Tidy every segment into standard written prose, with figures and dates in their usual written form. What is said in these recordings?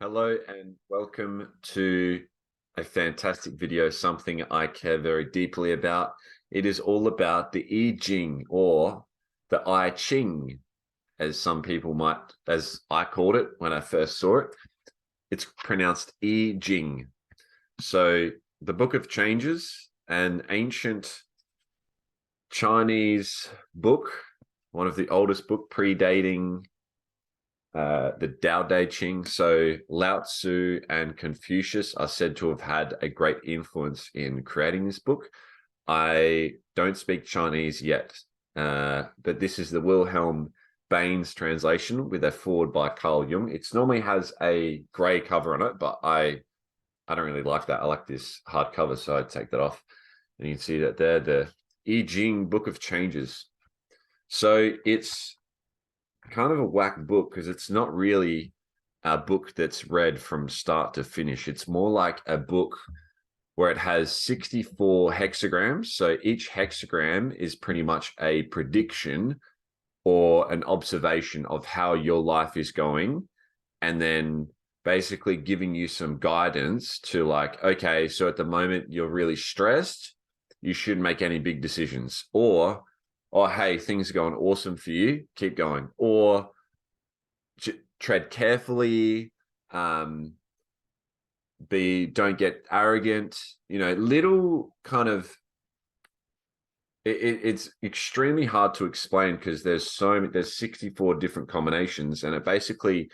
Hello and welcome to a fantastic video, something I care very deeply about. It is all about the I Ching, or the I Ching, as some people might, as I called it when I first saw it. It's pronounced I Ching. So the Book of Changes, an ancient Chinese book, one of the oldest book predating the Tao Te Ching. So Lao Tzu and Confucius are said to have had a great influence in creating this book. I don't speak Chinese yet, but this is the Wilhelm Baines translation with a foreword by Carl Jung. It normally has a grey cover on it, but I don't really like that. I like this hard cover, so I'd take that off. And you can see that there, the I Ching Book of Changes. So it's kind of a whack book because it's not really a book that's read from start to finish. It's more like a book where it has 64 hexagrams. So each hexagram is pretty much a prediction or an observation of how your life is going, and then basically giving you some guidance to, like, okay, so at the moment you're really stressed, you shouldn't make any big decisions. Or, oh, hey, things are going awesome for you, keep going. Or tread carefully, don't get arrogant, little kind of, it's extremely hard to explain because there's 64 different combinations, and it basically,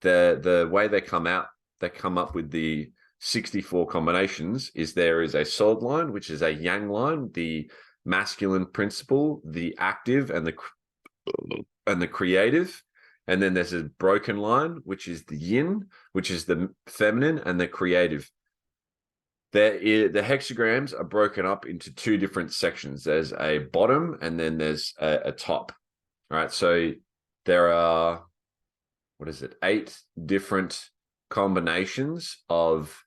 the way they come up with the 64 combinations is there is a solid line, which is a yang line, the masculine principle, the active and the creative, and then there's a broken line, which is the yin, which is the feminine and the creative. The hexagrams are broken up into two different sections. There's a bottom and then there's a top. All right, so there are, 8 different combinations of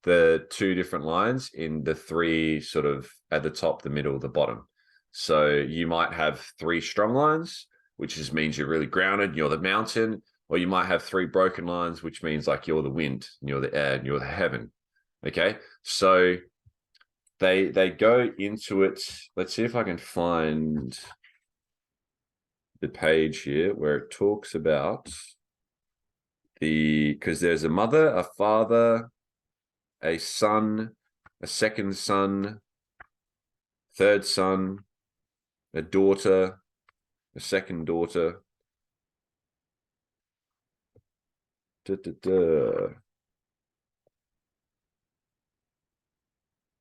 the 2 different lines in the 3 sort of at the top, the middle, the bottom. So you might have 3 strong lines, which just means you're really grounded, you're the mountain, or you might have 3 broken lines, which means like you're the wind, and you're the air, and you're the heaven. Okay, so they go into it. Let's see if I can find the page here where it talks about because there's a mother, a father, a son, a second son, third son, a daughter, a second daughter.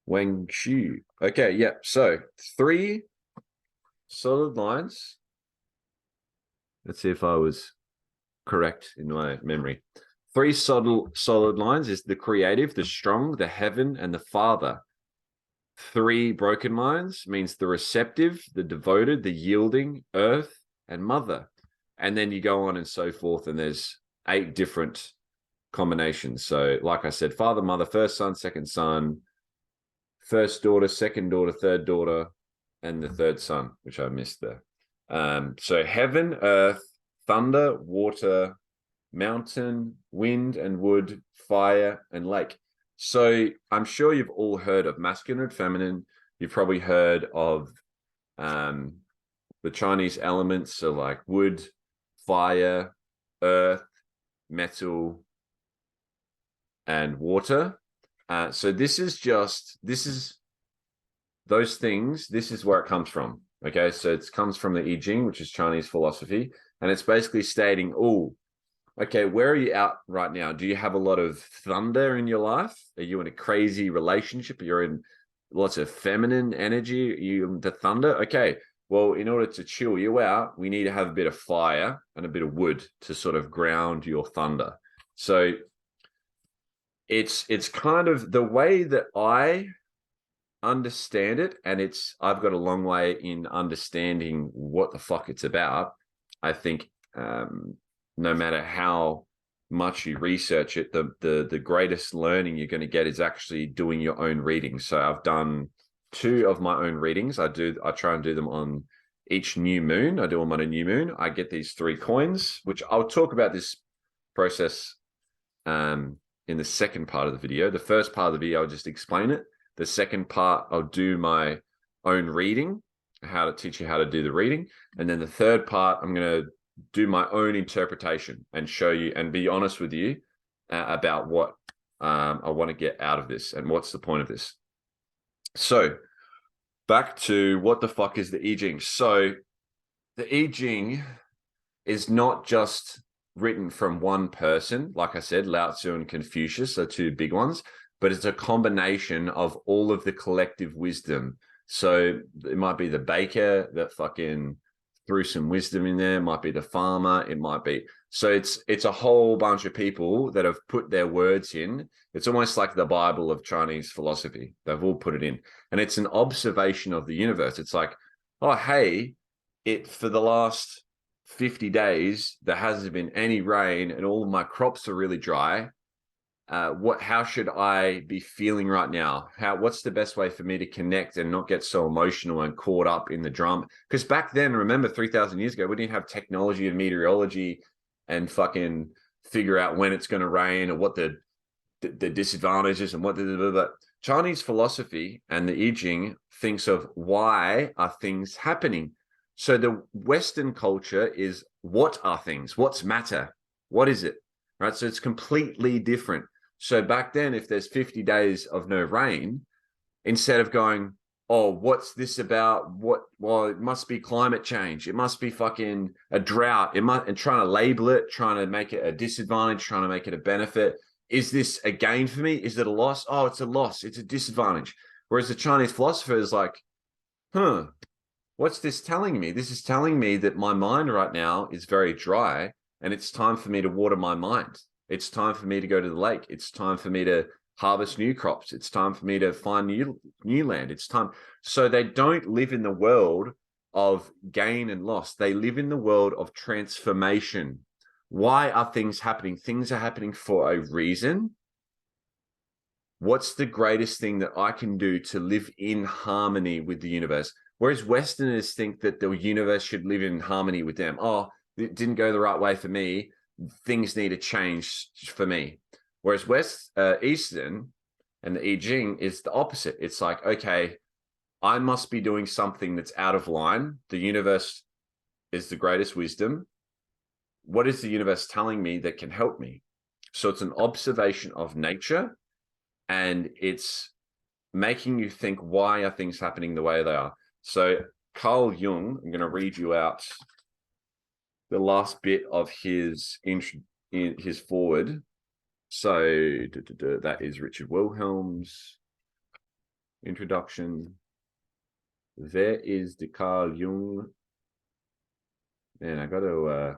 Wang Xu. Okay, yeah. So 3 solid lines. Let's see if I was correct in my memory. 3 solid lines is the creative, the strong, the heaven, and the father. 3 broken lines means the receptive, the devoted, the yielding, earth, and mother. And then you go on and so forth, and there's 8 different combinations. So like I said, father, mother, first son, second son, first daughter, second daughter, third daughter, and the third son, which I missed there. So heaven, earth, thunder, water, mountain, wind and wood, fire, and lake. So I'm sure you've all heard of masculine and feminine. You've probably heard of the Chinese elements, so like wood, fire, earth, metal, and water. So this is those things. This is where it comes from. Okay, so it comes from the I Ching, which is Chinese philosophy, and it's basically stating, okay, where are you at right now? Do you have a lot of thunder in your life? Are you in a crazy relationship? You're in lots of feminine energy? Are you into thunder? Okay, well, in order to chill you out, we need to have a bit of fire and a bit of wood to sort of ground your thunder. So it's kind of the way that I understand it, and I've got a long way in understanding what the fuck it's about. I think no matter how much you research it, the greatest learning you're going to get is actually doing your own readings. So I've done 2 of my own readings. I try and do them on each new moon. I do them on a new moon. I get these 3 coins, which I'll talk about this process in the second part of the video. The first part of the video, I'll just explain it. The second part, I'll do my own reading, how to teach you how to do the reading. And then the third part, I'm going to do my own interpretation and show you and be honest with you about what I want to get out of this and what's the point of this. So back to what the fuck is the I Ching? So the I Ching is not just written from one person. Like I said, Lao Tzu and Confucius are two big ones, but it's a combination of all of the collective wisdom. So it might be the baker that fucking threw some wisdom in there. It might be the farmer. It might be. So it's a whole bunch of people that have put their words in. It's almost like the Bible of Chinese philosophy. They've all put it in. And it's an observation of the universe. It's like, oh, hey, for the last 50 days, there hasn't been any rain and all of my crops are really dry. How should I be feeling right now? What's the best way for me to connect and not get so emotional and caught up in the drama? Because back then, remember 3,000 years ago, we didn't have technology and meteorology and fucking figure out when it's going to rain or what the disadvantages and what but Chinese philosophy and the I Ching thinks of why are things happening. So the Western culture is what are things? What's matter? What is it? Right? So it's completely different. So back then, if there's 50 days of no rain, instead of going, oh, what's this about? Well, it must be climate change. It must be fucking a drought. And trying to label it, trying to make it a disadvantage, trying to make it a benefit. Is this a gain for me? Is it a loss? Oh, it's a loss. It's a disadvantage. Whereas the Chinese philosopher is like, what's this telling me? This is telling me that my mind right now is very dry and it's time for me to water my mind. It's time for me to go to the lake. It's time for me to harvest new crops. It's time for me to find new land. It's time. So they don't live in the world of gain and loss. They live in the world of transformation. Why are things happening? Things are happening for a reason. What's the greatest thing that I can do to live in harmony with the universe? Whereas Westerners think that the universe should live in harmony with them. Oh, it didn't go the right way for me. Things need to change for me. Whereas Eastern and the I Ching is the opposite. It's like, okay, I must be doing something that's out of line. The universe is the greatest wisdom. What is the universe telling me that can help me? So it's an observation of nature, and it's making you think, why are things happening the way they are? So Carl Jung, I'm going to read you out the last bit of his forward. So that is Richard Wilhelm's introduction. There is the Carl Jung. And I got to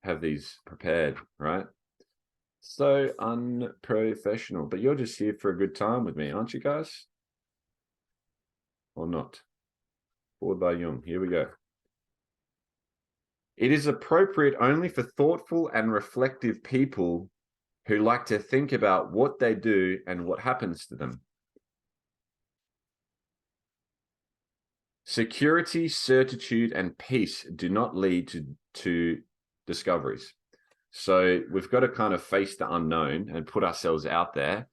have these prepared, right? So unprofessional, but you're just here for a good time with me, aren't you guys? Or not? Forward by Jung. Here we go. It is appropriate only for thoughtful and reflective people who like to think about what they do and what happens to them. Security, certitude, and peace do not lead to discoveries. So we've got to kind of face the unknown and put ourselves out there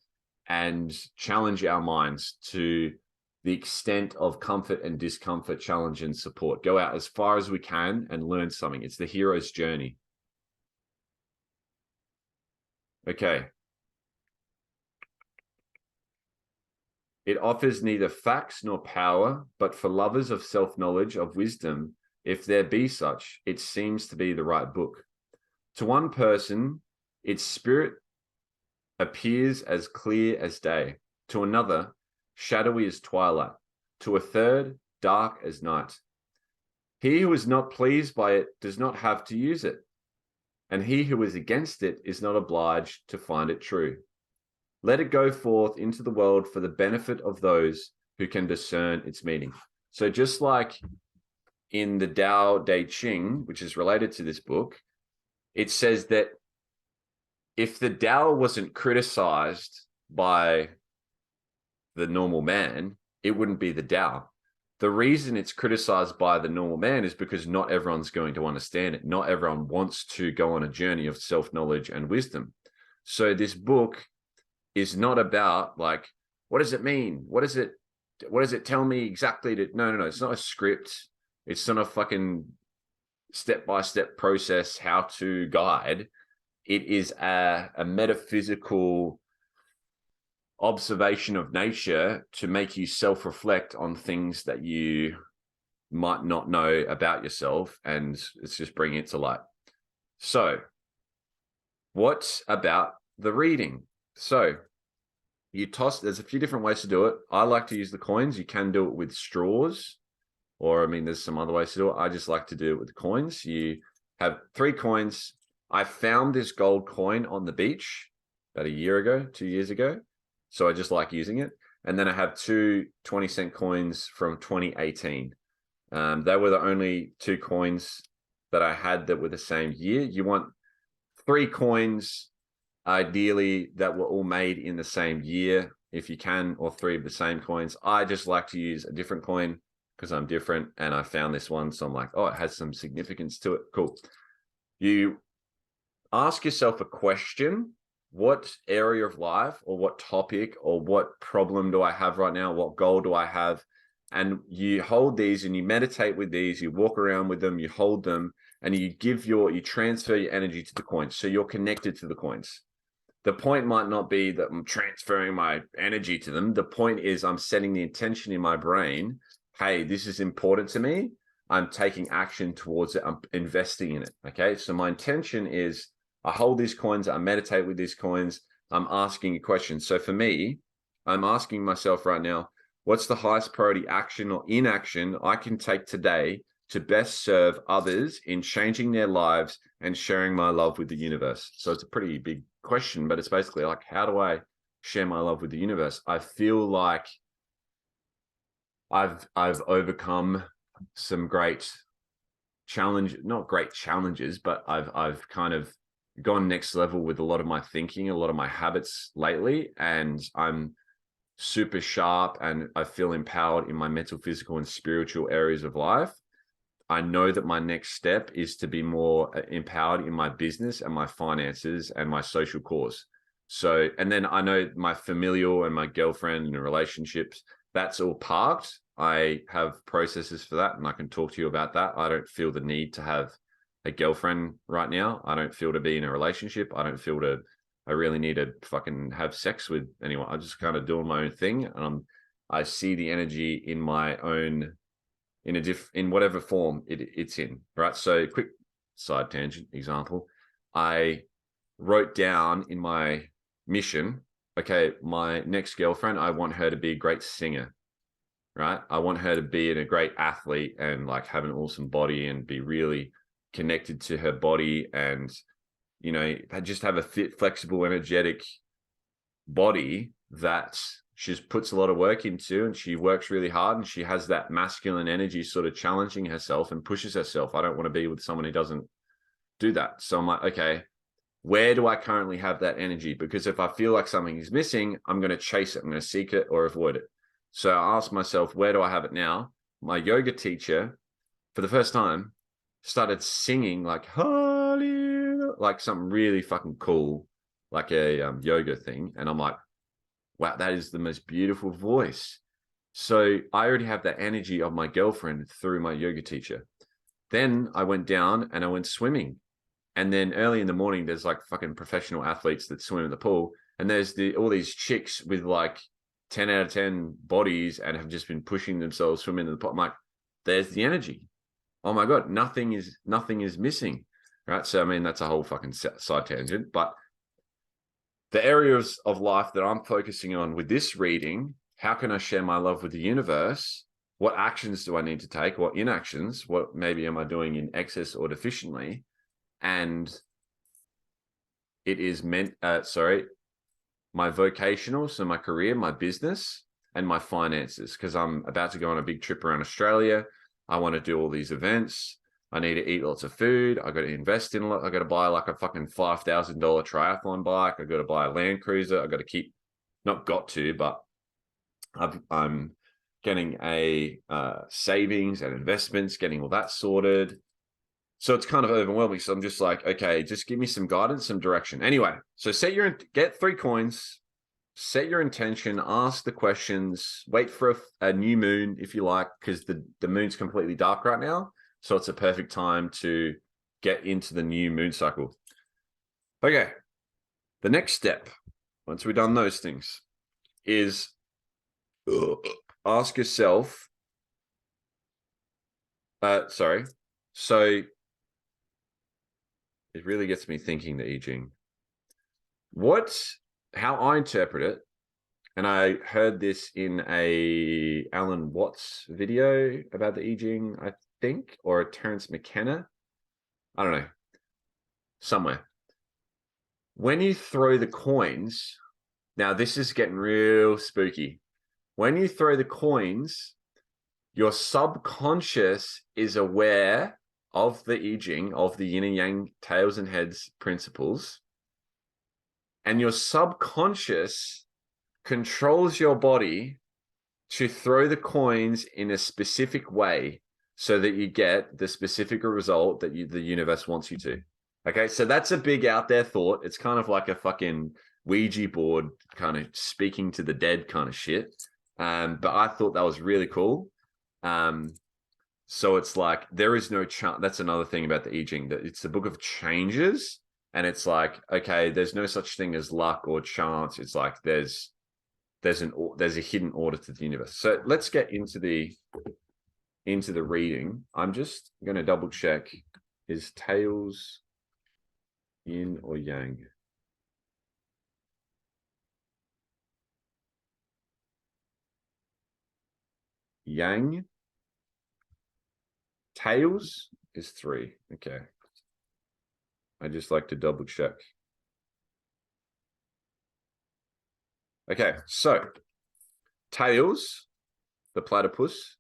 and challenge our minds to the extent of comfort and discomfort, challenge and support. Go out as far as we can and learn something. It's the hero's journey. Okay. It offers neither facts nor power, but for lovers of self-knowledge, of wisdom, if there be such, it seems to be the right book. To one person, its spirit appears as clear as day. To another, shadowy as twilight. To a third, dark as night. He who is not pleased by it does not have to use it, and he who is against it is not obliged to find it true. Let it go forth into the world for the benefit of those who can discern its meaning. So just like in the Tao Te Ching, which is related to this book, it says that if the Tao wasn't criticized by the normal man, it wouldn't be the Tao. the reason it's criticized by the normal man is because not everyone's going to understand it. Not everyone wants to go on a journey of self-knowledge and wisdom. So this book is not about like, what does it mean? What does it tell me exactly to, no. It's not a script. It's not a fucking step-by-step process, how to guide. It is a metaphysical observation of nature to make you self-reflect on things that you might not know about yourself, and it's just bringing it to light. So what about the reading? So you toss, there's a few different ways to do it. I like to use the coins. You can do it with straws, or I mean, there's some other ways to do it. I just like to do it with coins. You have 3 coins. I found this gold coin on the beach about a year ago, 2 years ago. So I just like using it. And then I have 2 20-cent coins from 2018. They were the only 2 coins that I had that were the same year. You want 3 coins, ideally, that were all made in the same year, if you can, or 3 of the same coins. I just like to use a different coin because I'm different, and I found this one, so I'm like, oh, it has some significance to it. Cool. You ask yourself a question. What area of life or what topic or what problem do I have right now? What goal do I have? And you hold these and you meditate with these, you walk around with them, you hold them, and you transfer your energy to the coins. So you're connected to the coins. The point might not be that I'm transferring my energy to them. The point is I'm setting the intention in my brain. Hey, this is important to me. I'm taking action towards it. I'm investing in it. Okay. So my intention is I hold these coins. I meditate with these coins. I'm asking a question. So for me, I'm asking myself right now, what's the highest priority action or inaction I can take today to best serve others in changing their lives and sharing my love with the universe? So it's a pretty big question, but it's basically like, how do I share my love with the universe? I feel like I've overcome some great not great challenges, but I've kind of gone next level with a lot of my thinking, a lot of my habits lately, and I'm super sharp and I feel empowered in my mental, physical, and spiritual areas of life. I know that my next step is to be more empowered in my business and my finances and my social cause. So, and then I know my familial and my girlfriend and relationships, that's all parked. I have processes for that, and I can talk to you about that. I don't feel the need to have a girlfriend right now. I don't feel to be in a relationship. I don't feel I really need to fucking have sex with anyone. I'm just kind of doing my own thing. And I see the energy in my own, in whatever form it's in, right? So quick side tangent example. I wrote down in my mission, okay, my next girlfriend, I want her to be a great singer, right? I want her to be a great athlete and like have an awesome body and be really connected to her body and, you know, just have a fit, flexible, energetic body that she just puts a lot of work into, and she works really hard, and she has that masculine energy sort of challenging herself and pushes herself. I don't want to be with someone who doesn't do that. So I'm like, okay, where do I currently have that energy? Because if I feel like something is missing, I'm going to chase it. I'm going to seek it or avoid it. So I ask myself, where do I have it now? My yoga teacher, for the first time, started singing like, hallelujah, like something really fucking cool, like a yoga thing. And I'm like, wow, that is the most beautiful voice. So I already have that energy of my girlfriend through my yoga teacher. Then I went down and I went swimming. And then early in the morning, there's like fucking professional athletes that swim in the pool. And there's all these chicks with like 10 out of 10 bodies and have just been pushing themselves swimming in the pot. I'm like, there's the energy. Oh my God, nothing is missing, right? So, I mean, that's a whole fucking side tangent, but the areas of life that I'm focusing on with this reading, how can I share my love with the universe? What actions do I need to take? What inactions? What maybe am I doing in excess or deficiently? And it is my vocational, so my career, my business, and my finances, because I'm about to go on a big trip around Australia. I want to do all these events. I need to eat lots of food. I got to invest in a lot. I got to buy like a fucking $5,000 triathlon bike. I got to buy a Land Cruiser. I got to keep, not got to, but I'm getting a savings and investments, getting all that sorted. So it's kind of overwhelming. So I'm just like, okay, just give me some guidance, some direction. Anyway, so get 3 coins, set your intention, ask the questions, wait for a new moon if you like, because the moon's completely dark right now. So it's a perfect time to get into the new moon cycle. Okay. The next step, once we've done those things, is ask yourself, sorry. So it really gets me thinking, the I Ching. How I interpret it, and I heard this in a Alan Watts video about the I Ching, I think, or a Terence McKenna. I don't know. Somewhere. When you throw the coins, now this is getting real spooky. When you throw the coins, your subconscious is aware of the I Ching, of the yin and yang, tails and heads principles, and your subconscious controls your body to throw the coins in a specific way so that you get the specific result that the universe wants you to. Okay, so that's a big out there thought. It's kind of like a fucking Ouija board kind of speaking to the dead kind of shit. But I thought that was really cool. So it's like there is no chance. That's another thing about the I Ching, that it's the book of changes, and it's like, okay, there's no such thing as luck or chance. It's like there's a hidden order to the universe. So let's get into the reading. I'm just going to double check: is tails yin or yang? Yang. Tails is 3. Okay. I just like to double check. Okay, so tails, the platypus,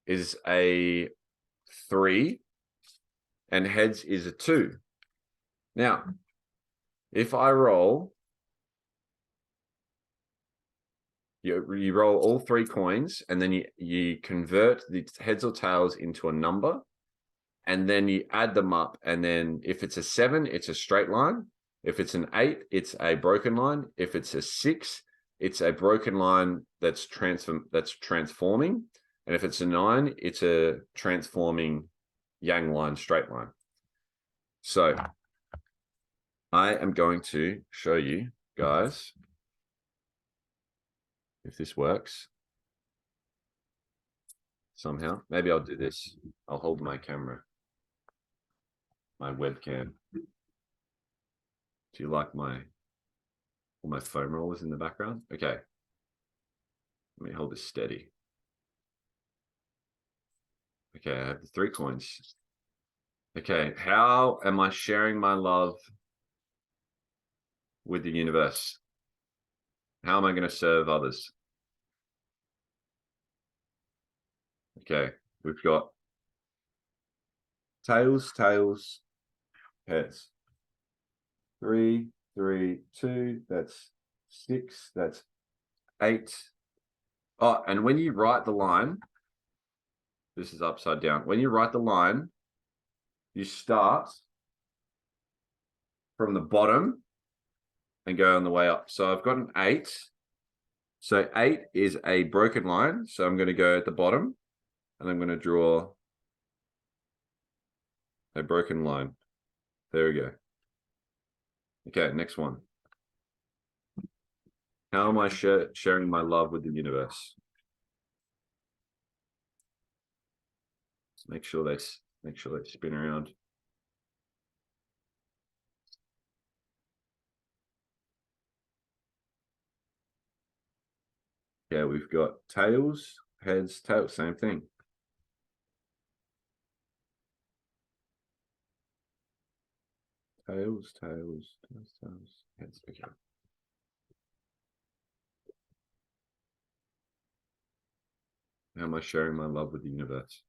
is a 3, and heads is a 2. Now, if I roll, you roll all 3 coins, and then you convert the heads or tails into a number, and then you add them up, and then if it's a 7, it's a straight line. If it's an 8, it's a broken line. If it's a 6, it's a broken line that's transforming. And if it's a 9, it's a transforming yang line, straight line. So I am going to show you guys if this works somehow. Maybe I'll do this. I'll hold my camera, my webcam. Do you like all my foam rollers in the background? Okay. Let me hold this steady. Okay, I have the 3 coins. Okay, how am I sharing my love with the universe? How am I going to serve others? Okay, we've got tails, heads. 3, 3, 2, that's 6, that's 8. Oh, and when you write the line, this is upside down. When you write the line, you start from the bottom and go on the way up. So I've got an 8. So 8 is a broken line. So I'm going to go at the bottom, and I'm going to draw a broken line. There we go. Okay, next one. How am I sharing my love with the universe? Let's make sure they spin around. Yeah, we've got tails, heads, tails, same thing. Tails, heads. Okay. How am I sharing my love with the universe?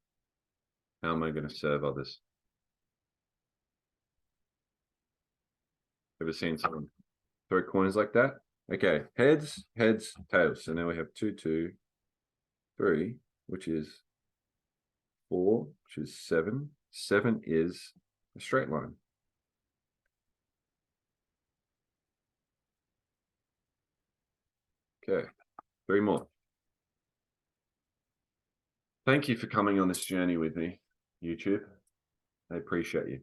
How am I going to serve others? Ever seen someone throw coins like that? Okay, heads, heads, tails. So now we have 2, 2, 3, which is 4, which is 7. 7 is a straight line. Okay, 3 more. Thank you for coming on this journey with me, YouTube. I appreciate you.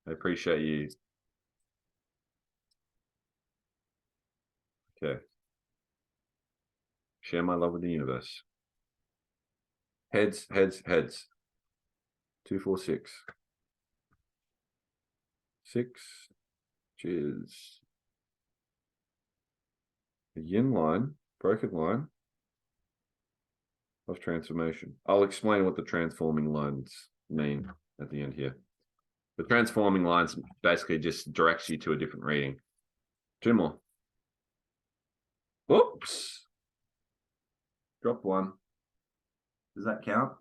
I appreciate you. Okay. Share my love with the universe. Heads, heads, heads. 2, 4, 6. 6, which is a yin line, broken line of transformation. I'll explain what the transforming lines mean at the end here. The transforming lines basically just directs you to a different reading. 2 more. Oops. Drop 1. Does that count?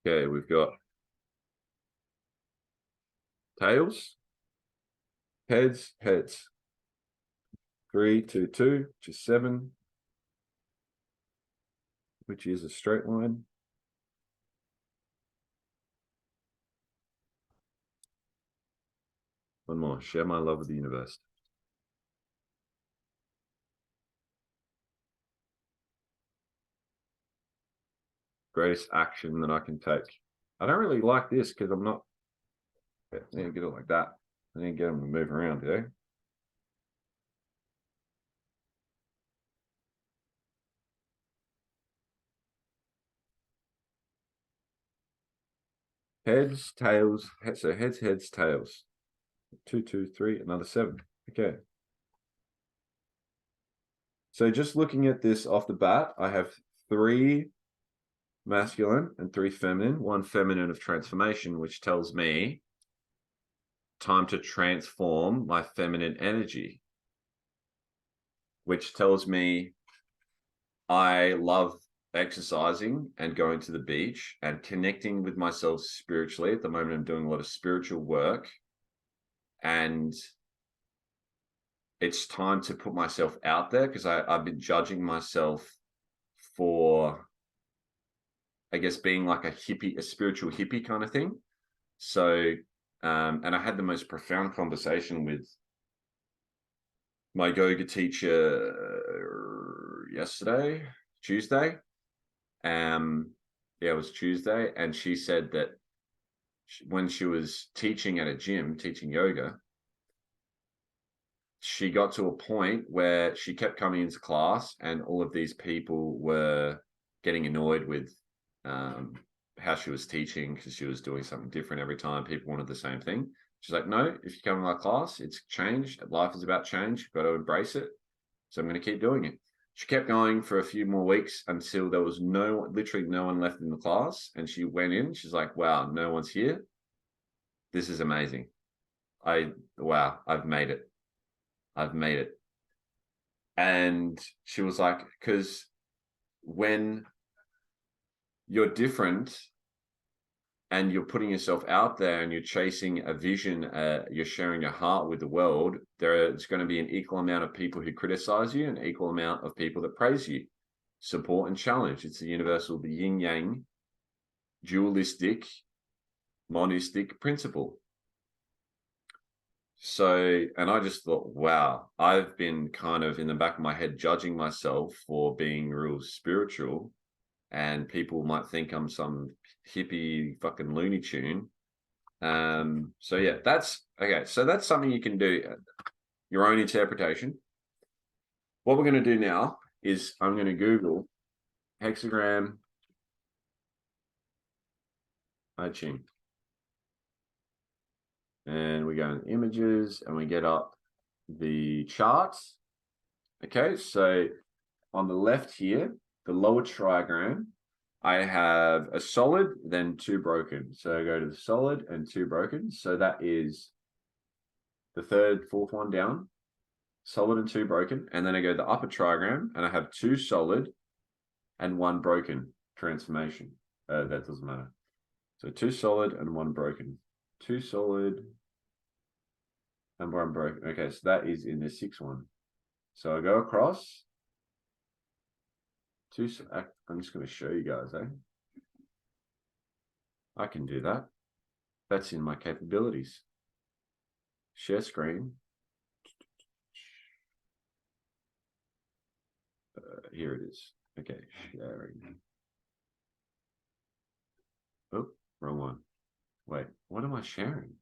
Okay, we've got tails, heads, heads. 3, 2, 2, which is 7, which is a straight line. One more. Share my love with the universe. Greatest action that I can take. I don't really like this because I'm not. I need to get it like that. I need to get them to move around, you know? Heads, tails. So heads, heads, tails. 2, 2, 3, another 7. Okay. So just looking at this off the bat, I have 3 masculine and 3 feminine, 1 feminine of transformation, which tells me time to transform my feminine energy, which tells me I love exercising and going to the beach and connecting with myself spiritually. At the moment, I'm doing a lot of spiritual work, and it's time to put myself out there because I've been judging myself for, I guess, being like a hippie, a spiritual hippie kind of thing. So, and I had the most profound conversation with my yoga teacher yesterday, Tuesday. Yeah, it was Tuesday, and she said that when she was teaching at a gym, teaching yoga, she got to a point where she kept coming into class and all of these people were getting annoyed with how she was teaching because she was doing something different every time. People wanted the same thing. She's like, no, if you come to my class, it's changed. Life is about change. You've got to embrace it. So I'm going to keep doing it. She kept going for a few more weeks until there was literally no one left in the class. And she went in. She's like, wow, no one's here. This is amazing. Wow, I've made it. I've made it. And she was like, because when you're different and you're putting yourself out there and you're chasing a vision, you're sharing your heart with the world, there's going to be an equal amount of people who criticize you and an equal amount of people that praise you. Support and challenge. It's the universal, the yin yang, dualistic, monistic principle. So, and I just thought, wow, I've been kind of in the back of my head judging myself for being real spiritual, and people might think I'm some hippie fucking Looney Tune. So yeah, that's okay. So that's something you can do, your own interpretation. What we're going to do now is I'm going to Google hexagram Ching. And we go in images and we get up the charts. Okay, so on the left here, the lower trigram, I have a solid, then 2 broken. So I go to the solid and 2 broken. So that is the 3rd, 4th one down, solid and 2 broken. And then I go to the upper trigram and I have 2 solid and 1 broken transformation. That doesn't matter. So 2 solid and 1 broken. 2 solid and 1 broken. Okay, so that is in the 6 one. So I go across. I'm just going to show you guys, eh? I can do that. That's in my capabilities. Share screen. Here it is. Okay, sharing. Oh, wrong one. Wait, what am I sharing?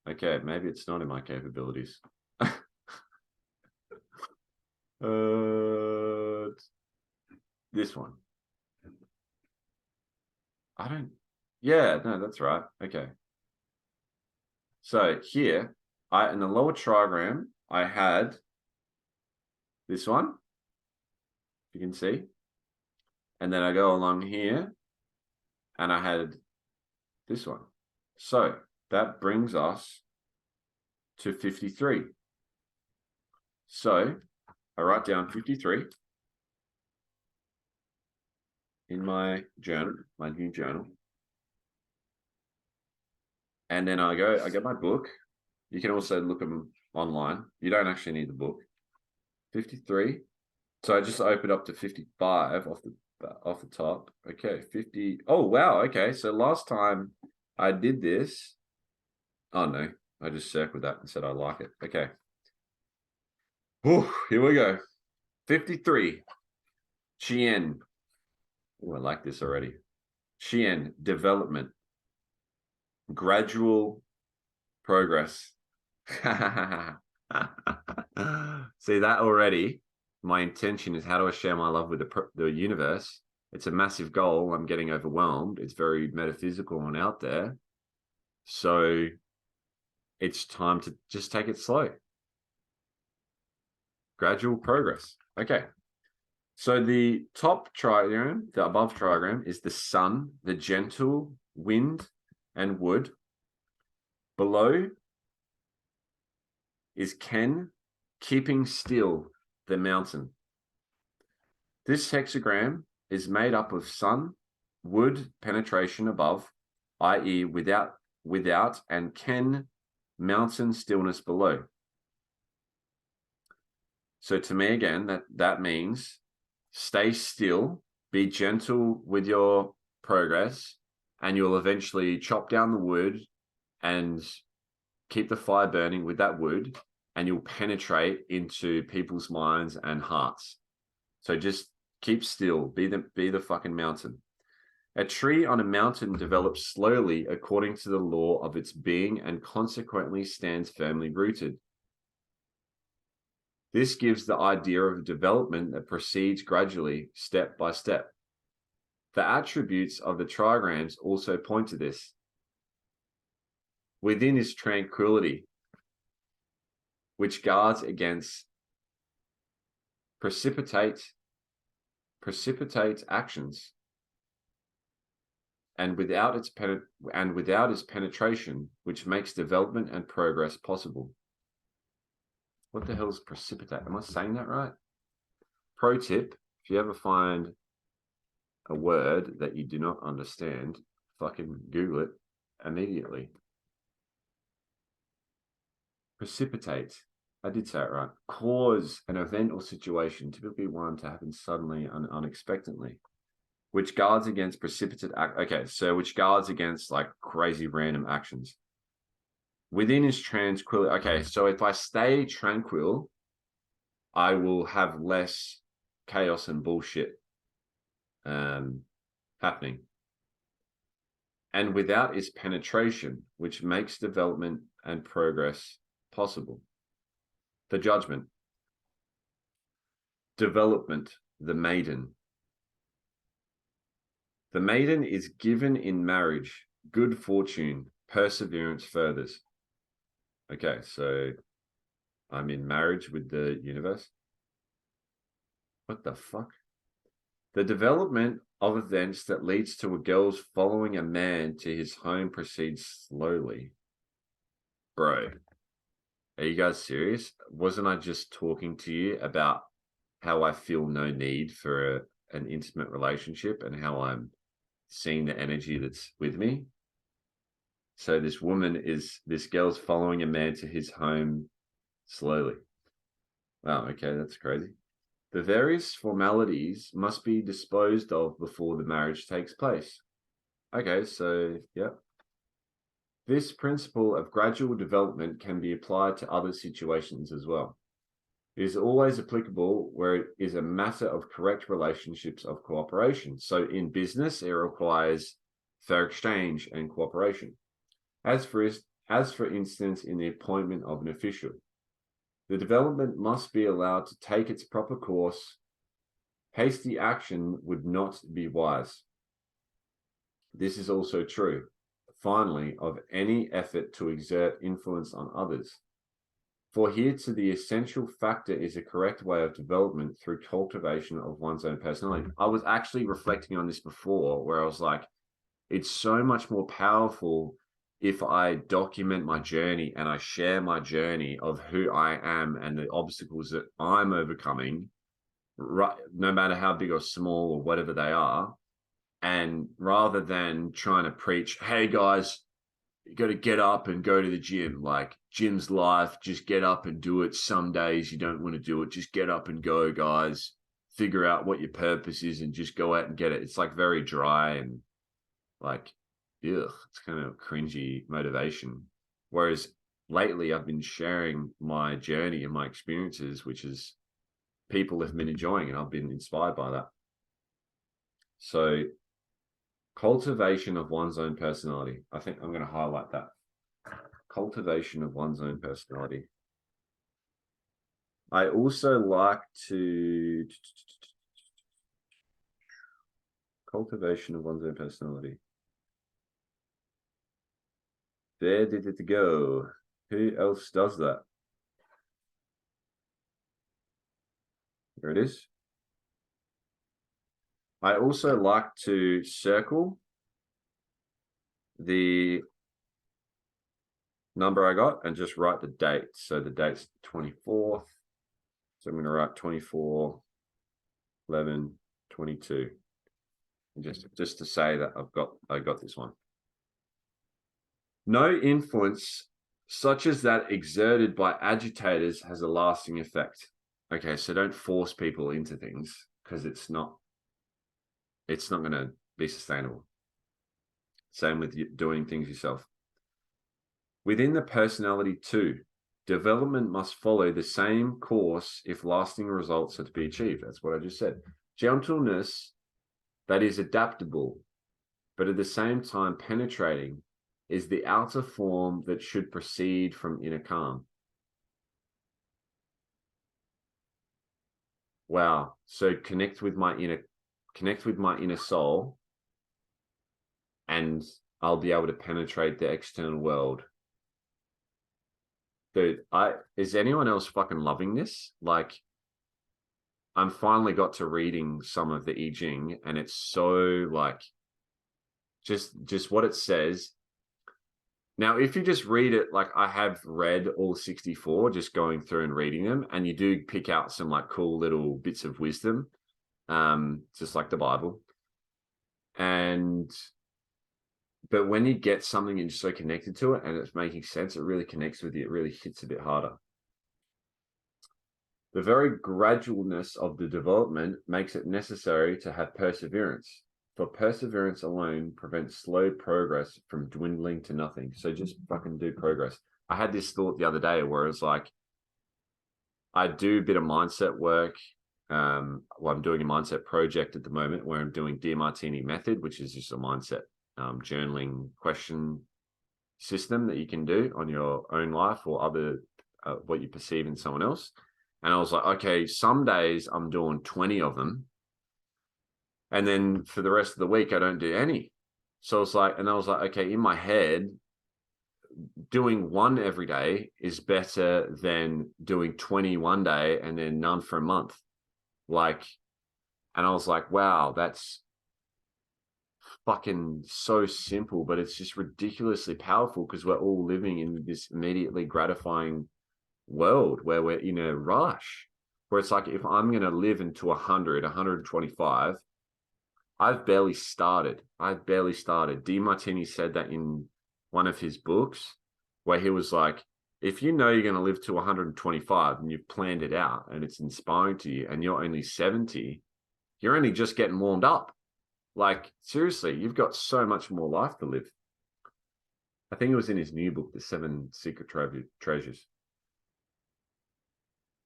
Okay, maybe it's not in my capabilities. This one. Yeah, no, that's right. Okay. So here, in the lower trigram, I had this one, you can see. And then I go along here, and I had this one. So that brings us to 53. So I write down 53 in my journal, my new journal. And then I get my book. You can also look them online. You don't actually need the book. 53. So I just opened up to 55 off the top. Okay, 50. Oh, wow. Okay, so last time I did this. Oh, no. I just circled that and said I like it. Okay. Whew, here we go. 53. Chien. Oh, I like this already. Chien, development. Gradual progress. See that already? My intention is, how do I share my love with the universe? It's a massive goal. I'm getting overwhelmed. It's very metaphysical and out there. So it's time to just take it slow. Gradual progress. Okay. So the top trigram, the above trigram, is the sun, the gentle wind and wood. Below is Ken, keeping still, the mountain. This hexagram is made up of sun, wood, penetration above, i.e. without, and Ken, mountain, stillness below. So to me, again, that means stay still, be gentle with your progress, and you'll eventually chop down the wood and keep the fire burning with that wood, and you'll penetrate into people's minds and hearts. So just keep still, be the fucking mountain. A tree on a mountain develops slowly according to the law of its being and consequently stands firmly rooted. This gives the idea of development that proceeds gradually, step by step. The attributes of the trigrams also point to this. Within is tranquility, which guards against precipitate actions, and without its penetration, which makes development and progress possible. What the hell is precipitate? Am I saying that right? Pro tip, if you ever find a word that you do not understand, fucking Google it immediately. Precipitate. I did say it right. Cause an event or situation, typically one to happen suddenly and unexpectedly, which guards against precipitate which guards against like crazy random actions. Within is tranquility. Okay, so if I stay tranquil, I will have less chaos and bullshit happening. And without is penetration, which makes development and progress possible. The judgment. Development, the maiden. The maiden is given in marriage, good fortune, perseverance furthers. Okay, so I'm in marriage with the universe. What the fuck? The development of events that leads to a girl's following a man to his home proceeds slowly. Bro, are you guys serious? Wasn't I just talking to you about how I feel no need for an intimate relationship and how I'm seeing the energy that's with me. So this girl's following a man to his home slowly. Wow, okay, that's crazy. The various formalities must be disposed of before the marriage takes place. Okay, so, yeah. This principle of gradual development can be applied to other situations as well. It is always applicable where it is a matter of correct relationships of cooperation. So in business, it requires fair exchange and cooperation. As for instance, in the appointment of an official, the development must be allowed to take its proper course. Hasty action would not be wise. This is also true, finally, of any effort to exert influence on others. For here to the essential factor is a correct way of development through cultivation of one's own personality. I was actually reflecting on this before, where I was like, it's so much more powerful if I document my journey and I share my journey of who I am and the obstacles that I'm overcoming, right, no matter how big or small or whatever they are. And rather than trying to preach, hey guys, you got to get up and go to the gym. Like, gym's life, just get up and do it. Some days you don't want to do it. Just get up and go, guys. Figure out what your purpose is and just go out and get it. It's like very dry and like, ugh, it's kind of cringy motivation. Whereas lately I've been sharing my journey and my experiences, which is people have been enjoying, and I've been inspired by that. So cultivation of one's own personality. I think I'm going to highlight that. Cultivation of one's own personality. I also like to cultivation of one's own personality. There did it go. Who else does that? There it is. I also like to circle the number I got and just write the date. So the date's 24th. So I'm going to write 24, 11, 22. And just to say that I got this one. No influence such as that exerted by agitators has a lasting effect. Okay, so don't force people into things because it's not going to be sustainable. Same with doing things yourself. Within the personality too, development must follow the same course if lasting results are to be achieved. That's what I just said. Gentleness that is adaptable, but at the same time penetrating, is the outer form that should proceed from inner calm. Wow. So connect with my inner soul, and I'll be able to penetrate the external world. Dude, is anyone else fucking loving this? Like, I'm finally got to reading some of the I Ching, and it's so like just what it says. Now, if you just read it, like I have read all 64, just going through and reading them, and you do pick out some like cool little bits of wisdom, just like the Bible. But when you get something and you're so connected to it and it's making sense, it really connects with you. It really hits a bit harder. The very gradualness of the development makes it necessary to have perseverance. For perseverance alone prevents slow progress from dwindling to nothing. So just fucking do progress. I had this thought the other day where it's like, I do a bit of mindset work. Well, I'm doing a mindset project at the moment where I'm doing Dear Martini Method, which is just a mindset journaling question system that you can do on your own life or other what you perceive in someone else. And I was like, okay, some days I'm doing 20 of them. And then for the rest of the week, I don't do any. So it's like, and I was like, okay, in my head, doing one every day is better than doing 20 one day and then none for a month. Like, and I was like, wow, that's fucking so simple, but it's just ridiculously powerful because we're all living in this immediately gratifying world where we're in a rush, where it's like, if I'm going to live into 100, 125, I've barely started. DeMartini said that in one of his books, where he was like, if you know you're going to live to 125 and you've planned it out and it's inspiring to you and you're only 70, you're only just getting warmed up. Like, seriously, you've got so much more life to live. I think it was in his new book, The Seven Secret Treasures.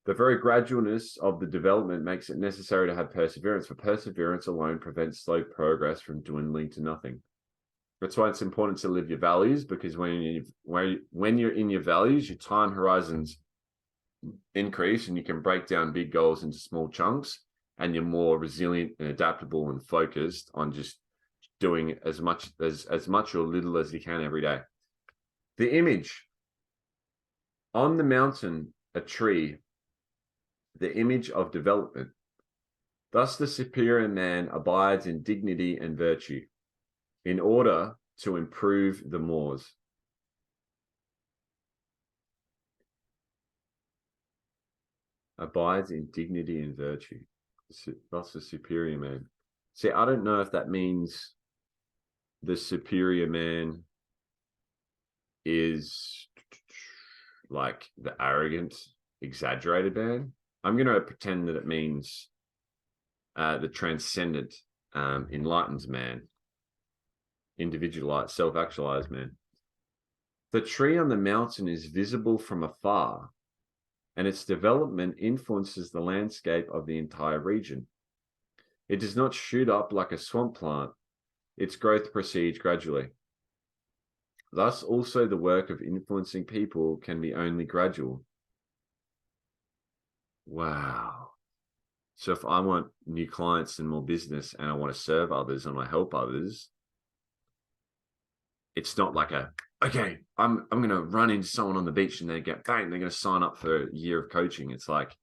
The very gradualness of the development makes it necessary to have perseverance, for perseverance alone prevents slow progress from dwindling to nothing. That's why it's important to live your values, because when you're in your values, your time horizons increase and you can break down big goals into small chunks, and you're more resilient and adaptable and focused on just doing as much or little as you can every day. The image on the mountain, a tree, the image of development. Thus the superior man abides in dignity and virtue in order to improve the mores. Abides in dignity and virtue. Thus the superior man. See, I don't know if that means the superior man is like the arrogant, exaggerated man. I'm going to pretend that it means the transcendent, enlightened man, individualized, self-actualized man. The tree on the mountain is visible from afar, and its development influences the landscape of the entire region. It does not shoot up like a swamp plant. Its growth proceeds gradually. Thus, also the work of influencing people can be only gradual. Wow. So if I want new clients and more business and I want to serve others and I help others, it's not like okay, I'm going to run into someone on the beach and they get bang, they're going to sign up for a year of coaching. It's like,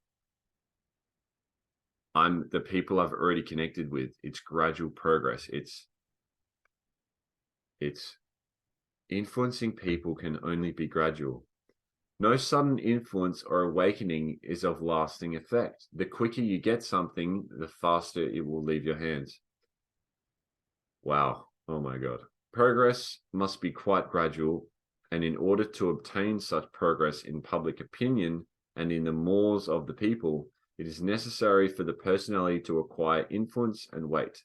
I'm the people I've already connected with. It's gradual progress. It's influencing people can only be gradual. No sudden influence or awakening is of lasting effect. The quicker you get something, the faster it will leave your hands. Wow. Oh my God. Progress must be quite gradual, and in order to obtain such progress in public opinion and in the mores of the people, it is necessary for the personality to acquire influence and weight.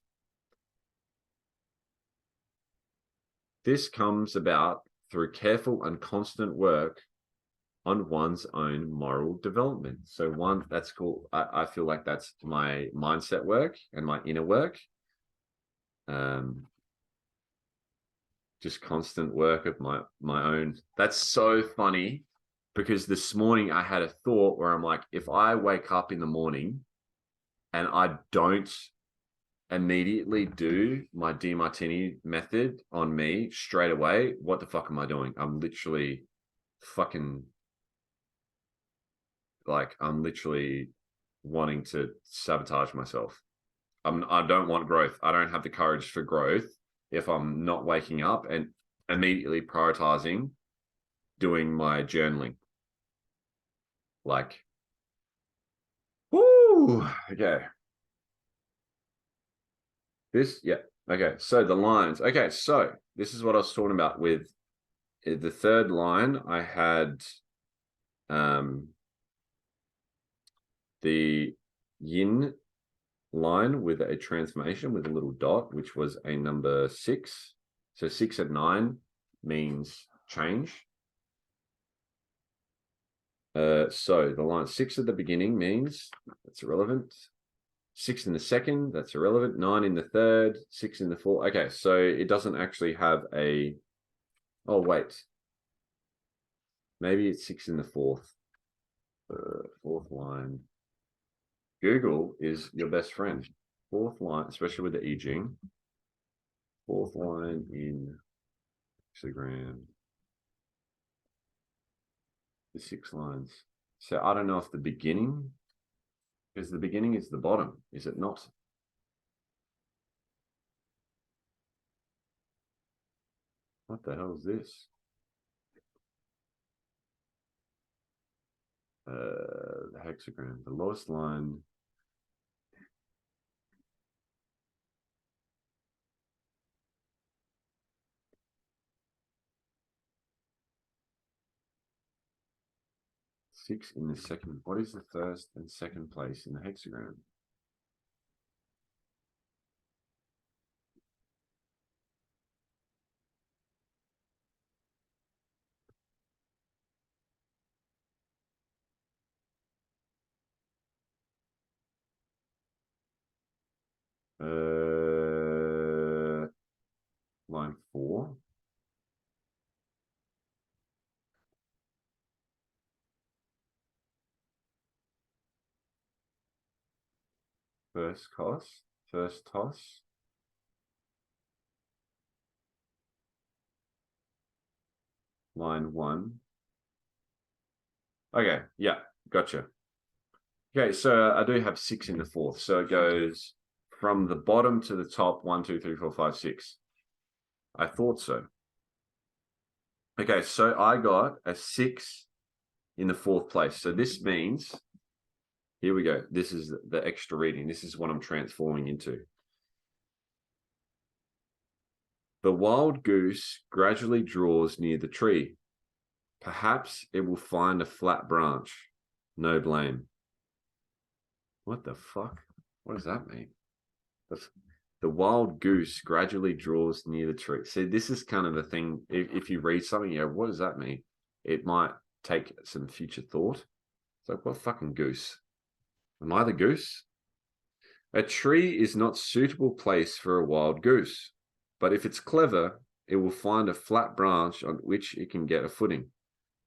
This comes about through careful and constant work on one's own moral development. So that's cool. I feel like that's my mindset work and my inner work. Just constant work of my own. That's so funny, because this morning I had a thought where I'm like, if I wake up in the morning and I don't immediately do my DeMartini method on me straight away, what the fuck am I doing? I'm literally wanting to sabotage myself. I don't want growth. I don't have the courage for growth if I'm not waking up and immediately prioritizing doing my journaling. Like, whoo, okay. Okay. So the lines. Okay, so this is what I was talking about with the third line. I had the yin line with a transformation with a little dot, which was a number 6. So 6 and 9 means change. So the line 6 at the beginning means that's irrelevant. 6 in the second, that's irrelevant. 9 in the third, 6 in the fourth. Okay, so it doesn't actually have a. Oh wait, maybe it's 6 in the fourth. Fourth line. Google is your best friend. Fourth line, especially with the I Ching. Fourth line in Instagram. The 6 lines. So I don't know if the beginning, because the beginning is the bottom, is it not? What the hell is this? The hexagram, the lowest line. 6 in the second. What is the first and second place in the hexagram? Line 4. First toss. Line 1. Okay, yeah, gotcha. Okay, so I do have 6 in the fourth. So it goes from the bottom to the top, 1, 2, 3, 4, 5, 6. I thought so. Okay, so I got a 6 in the fourth place. So this means, here we go. This is the extra reading. This is what I'm transforming into. The wild goose gradually draws near the tree. Perhaps it will find a flat branch. No blame. What the fuck? What does that mean? The wild goose gradually draws near the tree. See, this is kind of a thing. If you read something, yeah, what does that mean? It might take some future thought. It's like, what fucking goose? Am I the goose? A tree is not suitable place for a wild goose, but if it's clever, it will find a flat branch on which it can get a footing.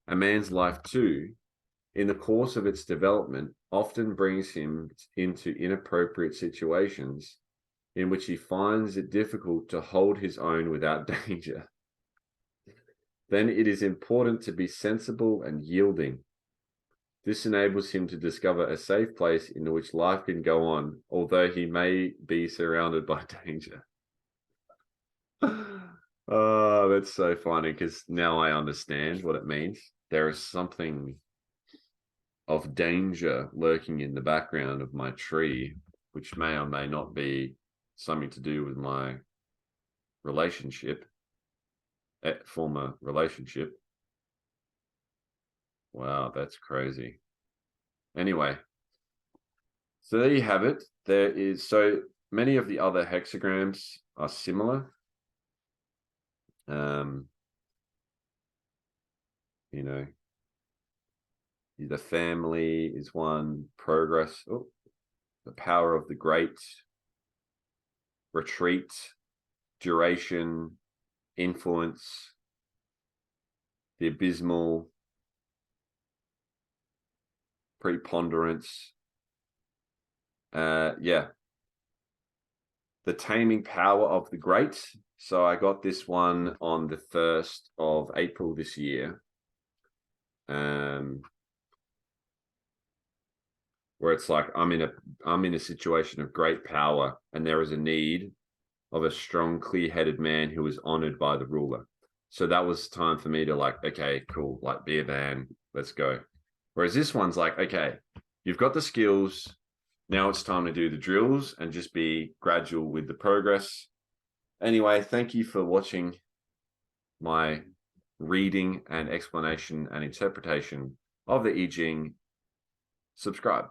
A man's life, too, in the course of its development, often brings him into inappropriate situations in which he finds it difficult to hold his own without danger. Then it is important to be sensible and yielding. This enables him to discover a safe place in which life can go on, although he may be surrounded by danger. Oh, that's so funny, because now I understand what it means. There is something of danger lurking in the background of my tree, which may or may not be something to do with my relationship, former relationship. Wow, that's crazy. Anyway, so there you have it. There is, so many of the other hexagrams are similar. You know, the family is one, progress, the power of the great, retreat, duration, influence, the abysmal, preponderance. Yeah. The taming power of the great. So I got this one on the 1st of April this year. Where it's like I'm in a situation of great power, and there is a need of a strong, clear-headed man who is honored by the ruler. So that was time for me to like, okay, cool, like be a man, let's go. Whereas this one's like, okay, you've got the skills, now it's time to do the drills and just be gradual with the progress. Anyway, thank you for watching my reading and explanation and interpretation of the I Ching. Subscribe.